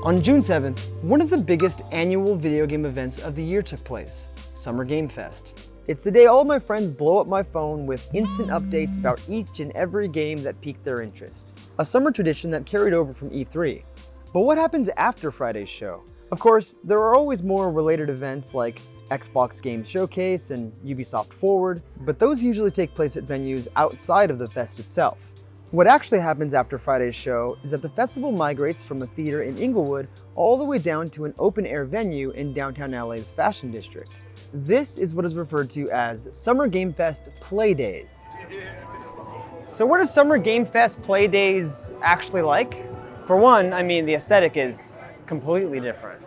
On June 7th, one of the biggest annual video game events of the year took place, Summer Game Fest. It's the day all of my friends blow up my phone with instant updates about each and every game that piqued their interest. A summer tradition that carried over from E3. But what happens after Friday's show? Of course, there are always more related events like Xbox Games Showcase and Ubisoft Forward, but those usually take place at venues outside of the fest itself. What actually happens after Friday's show is that the festival migrates from a theater in Inglewood all the way down to an open-air venue in downtown LA's Fashion District. This is what is referred to as Summer Game Fest Play Days. So what does Summer Game Fest Play Days actually like? For one, I mean, the aesthetic is completely different.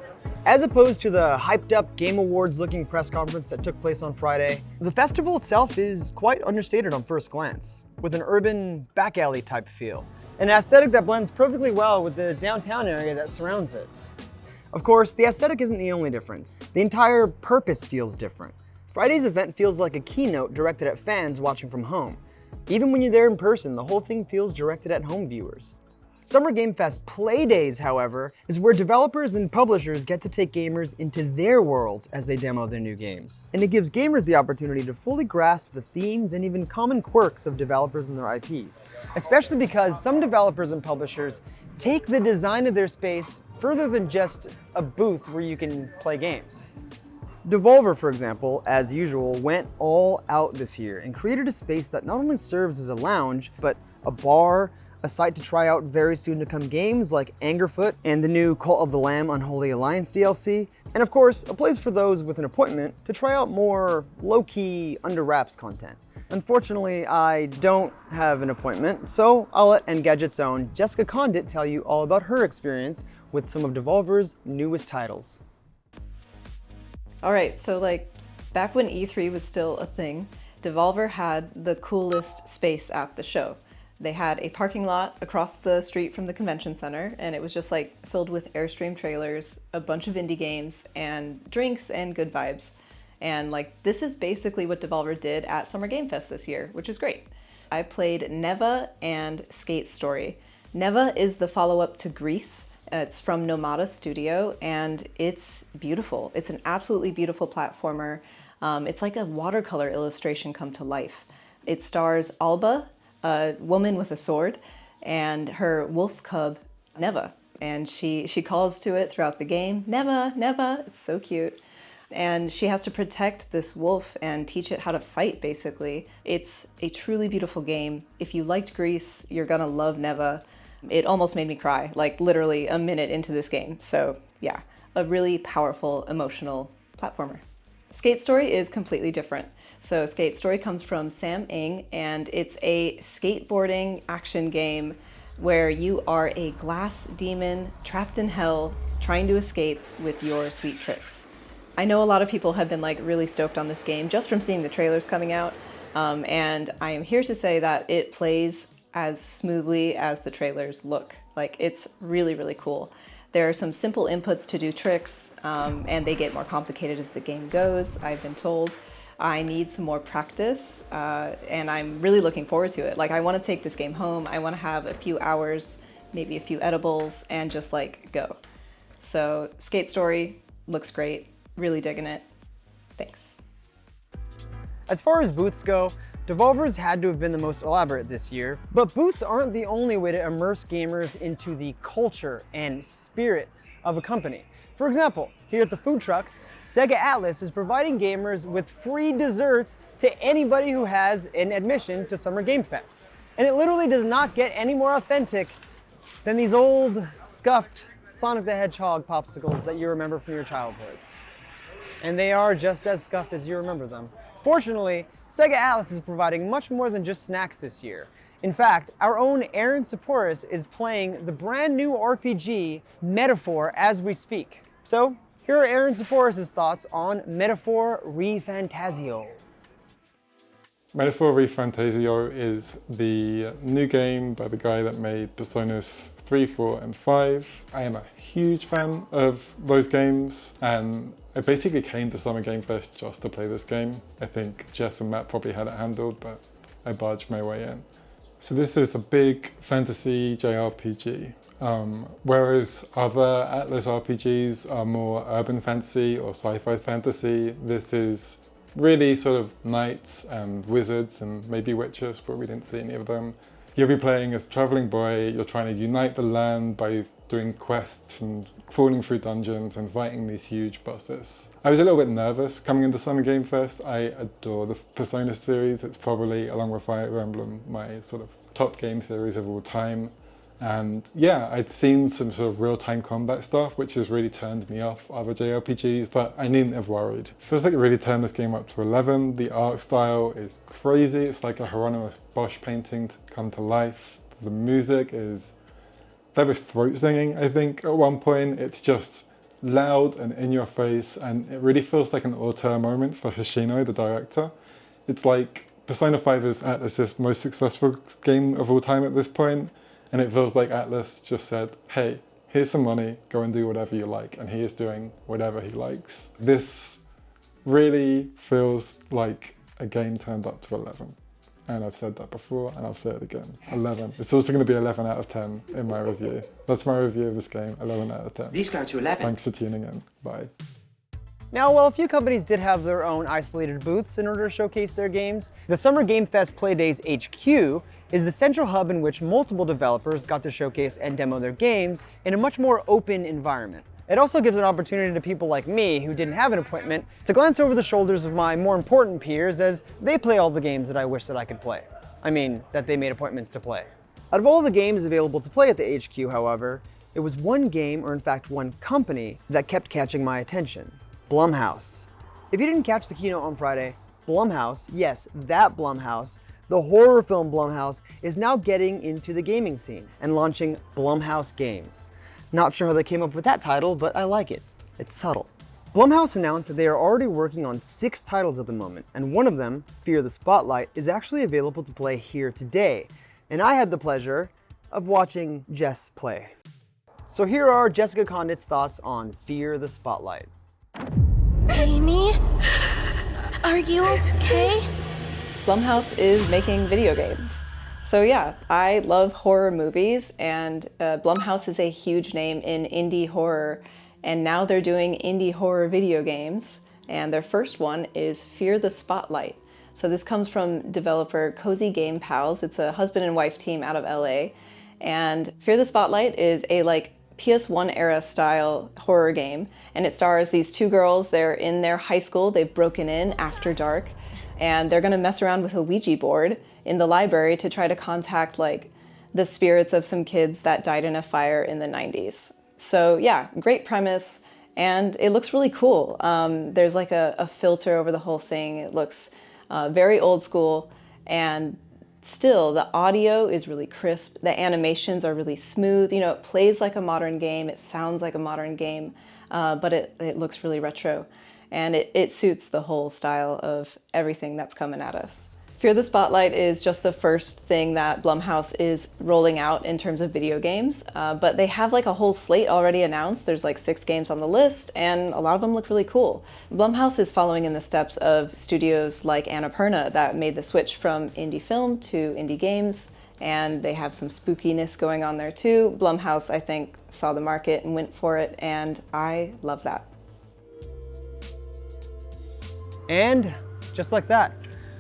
As opposed to the hyped-up Game Awards-looking press conference that took place on Friday, the festival itself is quite understated on first glance, with an urban, back-alley type feel, an aesthetic that blends perfectly well with the downtown area that surrounds it. Of course, the aesthetic isn't the only difference. The entire purpose feels different. Friday's event feels like a keynote directed at fans watching from home. Even when you're there in person, the whole thing feels directed at home viewers. Summer Game Fest Play Days, however, is where developers and publishers get to take gamers into their worlds as they demo their new games. And it gives gamers the opportunity to fully grasp the themes and even common quirks of developers and their IPs. Especially because some developers and publishers take the design of their space further than just a booth where you can play games. Devolver, for example, as usual, went all out this year and created a space that not only serves as a lounge, but a bar, a site to try out very soon to come games like Angerfoot and the new Cult of the Lamb Unholy Alliance DLC, and of course, a place for those with an appointment to try out more low-key, under wraps content. Unfortunately, I don't have an appointment, so I'll let Engadget's own Jessica Condit tell you all about her experience with some of Devolver's newest titles. All right, so back when E3 was still a thing, Devolver had the coolest space at the show. They had a parking lot across the street from the convention center, and it was just filled with Airstream trailers, a bunch of indie games, and drinks and good vibes. And this is basically what Devolver did at Summer Game Fest this year, which is great. I played Neva and Skate Story. Neva is the follow-up to Grease. It's from Nomada Studio, and it's beautiful. It's an absolutely beautiful platformer. It's like a watercolor illustration come to life. It stars Alba, a woman with a sword, and her wolf cub, Neva. And she calls to it throughout the game, Neva, Neva. It's so cute. And she has to protect this wolf and teach it how to fight, basically. It's a truly beautiful game. If you liked Grease, you're gonna love Neva. It almost made me cry, literally a minute into this game. So yeah, a really powerful, emotional platformer. Skate Story is completely different. So Skate Story comes from Sam Ng, and it's a skateboarding action game where you are a glass demon trapped in hell trying to escape with your sweet tricks. I know a lot of people have been really stoked on this game just from seeing the trailers coming out, and I am here to say that it plays as smoothly as the trailers look. It's really, really cool. There are some simple inputs to do tricks, and they get more complicated as the game goes, I've been told. I need some more practice, and I'm really looking forward to it. I want to take this game home. I want to have a few hours, maybe a few edibles, and just go. So Skate Story looks great. Really digging it. Thanks. As far as booths go, Devolver's had to have been the most elaborate this year, but booths aren't the only way to immerse gamers into the culture and spirit of a company. For example, here at the food trucks, Sega Atlas is providing gamers with free desserts to anybody who has an admission to Summer Game Fest. And it literally does not get any more authentic than these old, scuffed Sonic the Hedgehog popsicles that you remember from your childhood. And they are just as scuffed as you remember them. Fortunately, Sega Atlas is providing much more than just snacks this year. In fact, our own Aaron Saporis is playing the brand new RPG Metaphor as we speak. So here are Aaron Saporis' thoughts on Metaphor ReFantazio. Metaphor ReFantazio is the new game by the guy that made Personas 3, 4, and 5. I am a huge fan of those games, and I basically came to Summer Game Fest just to play this game. I think Jess and Matt probably had it handled, but I barged my way in. So this is a big fantasy JRPG. Whereas other Atlas RPGs are more urban fantasy or sci-fi fantasy, this is really sort of knights and wizards and maybe witches, but we didn't see any of them. You'll be playing as a traveling boy, you're trying to unite the land by doing quests and crawling through dungeons and fighting these huge bosses. I was a little bit nervous coming into Summer Game Fest. I adore the Persona series. It's probably, along with Fire Emblem, my sort of top game series of all time. And yeah, I'd seen some sort of real-time combat stuff, which has really turned me off other JRPGs, but I needn't have worried. Feels like it really turned this game up to 11. The art style is crazy. It's like a Hieronymus Bosch painting to come to life. The music is, there was throat singing, I think, at one point. It's just loud and in your face, and it really feels like an auteur moment for Hoshino, the director. It's like Persona 5 is Atlas's most successful game of all time at this point. And it feels like Atlas just said, hey, here's some money, go and do whatever you like. And he is doing whatever he likes. This really feels like a game turned up to 11. And I've said that before, and I'll say it again. 11. It's also going to be 11 out of 10 in my review. That's my review of this game, 11 out of 10. These go to 11. Thanks for tuning in. Bye. Now, while a few companies did have their own isolated booths in order to showcase their games, the Summer Game Fest Playdays HQ is the central hub in which multiple developers got to showcase and demo their games in a much more open environment. It also gives an opportunity to people like me who didn't have an appointment to glance over the shoulders of my more important peers as they play all the games that I wish that I could play. I mean, that they made appointments to play. Out of all the games available to play at the HQ, however, it was one game, or in fact one company, that kept catching my attention. Blumhouse. If you didn't catch the keynote on Friday, Blumhouse, yes, that Blumhouse, the horror film Blumhouse, is now getting into the gaming scene and launching Blumhouse Games. Not sure how they came up with that title, but I like it. It's subtle. Blumhouse announced that they are already working on 6 titles at the moment, and one of them, Fear the Spotlight, is actually available to play here today. And I had the pleasure of watching Jess play. So here are Jessica Condit's thoughts on Fear the Spotlight. Amy? Are you okay? Blumhouse is making video games. So yeah, I love horror movies, and Blumhouse is a huge name in indie horror, and now they're doing indie horror video games, and their first one is Fear the Spotlight. So this comes from developer Cozy Game Pals. It's a husband and wife team out of LA, and Fear the Spotlight is a PS1 era style horror game, and it stars these 2 girls. They're in their high school, they've broken in after dark, and they're gonna mess around with a Ouija board in the library to try to contact the spirits of some kids that died in a fire in the 90s. So yeah, great premise, and it looks really cool. There's a filter over the whole thing. It looks very old school, and still, the audio is really crisp. The animations are really smooth. You know, it plays like a modern game. It sounds like a modern game, but it looks really retro. And it suits the whole style of everything that's coming at us. Fear the Spotlight is just the first thing that Blumhouse is rolling out in terms of video games, but they have a whole slate already announced. There's 6 games on the list, and a lot of them look really cool. Blumhouse is following in the steps of studios like Annapurna that made the switch from indie film to indie games, and they have some spookiness going on there too. Blumhouse, I think, saw the market and went for it, and I love that. And just like that,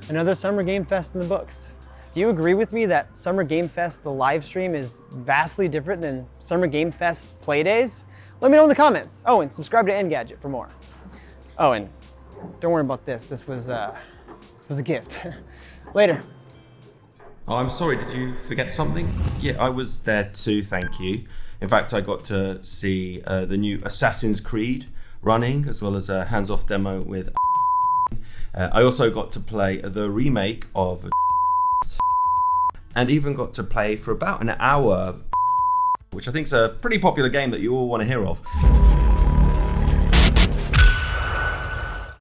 another Summer Game Fest in the books. Do you agree with me that Summer Game Fest, the live stream, is vastly different than Summer Game Fest Playdays? Let me know in the comments. Oh, and subscribe to Engadget for more. Oh, and don't worry about this. This was a gift. Later. Oh, I'm sorry, did you forget something? Yeah, I was there too, thank you. In fact, I got to see the new Assassin's Creed running, as well as a hands-off demo with I also got to play the remake of and even got to play for about an hour, which I think is a pretty popular game that you all want to hear of.